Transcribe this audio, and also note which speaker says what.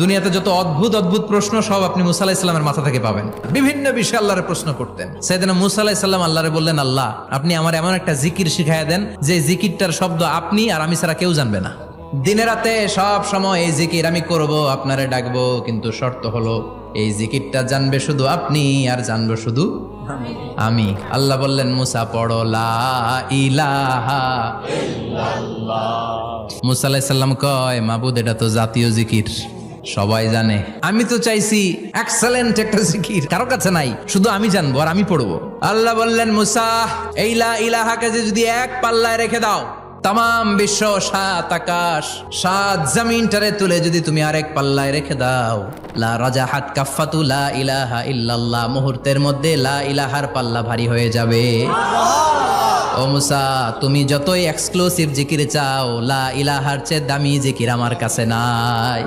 Speaker 1: দুনিয়াতে যত অদ্ভুত অদ্ভুত প্রশ্ন সব আপনি মুসা আলাইহিস সালামের মাথা থেকে পাবেন। বিভিন্ন বিষয়ে আল্লাহরে প্রশ্ন করতেন। সাইয়েদনা মুসা আলাইহিস সালাম আল্লাহরে বললেন, আল্লাহ আপনি আমার এমন একটা জিকির শিখাইয়া দেন যে জিকিরটার শব্দ আপনি আর আমি ছাড়া কেউ জানবে না। দিনে রাতে সব সময় এই জিকির আমি করব, আপনারে ডাকবো, কিন্তু শর্ত হলো এই জিকিরটা জানবে শুধু আপনি আর জানবো শুধু আমি। আল্লাহ বললেন, মুসা পড়ো লা ইলাহা ইল্লাল্লাহ। মুসা আলাইহিস সালাম কয়, মাবুদ এটা তো জাতীয় জিকির, সবাই জানে। আমি তো চাইছি এক্সেলেন্ট একটা জিকির, কারো কাছে নাই, শুধু আমি জানবো আর আমি পড়বো। আল্লাহ বললেন, মুসা এই লা ইলাহাকে যদি এক পাল্লায় রেখে দাও, তাম বিশ্ব, 7 আকাশ 7 জমিনটারে তুলে যদি তুমি আরেক পাল্লায় রেখে দাও, লা রাজাহাত কাফাতু লা ইলাহা ইল্লাল্লাহ, মুহূর্তের মধ্যে লা ইলাহার পাল্লা ভারী হয়ে যাবে। ও মুসা, তুমি যতই এক্সক্লুসিভ জিকির চাও, লা ইলাহার চেয়ে দামি জিকির আমার কাছে নাই।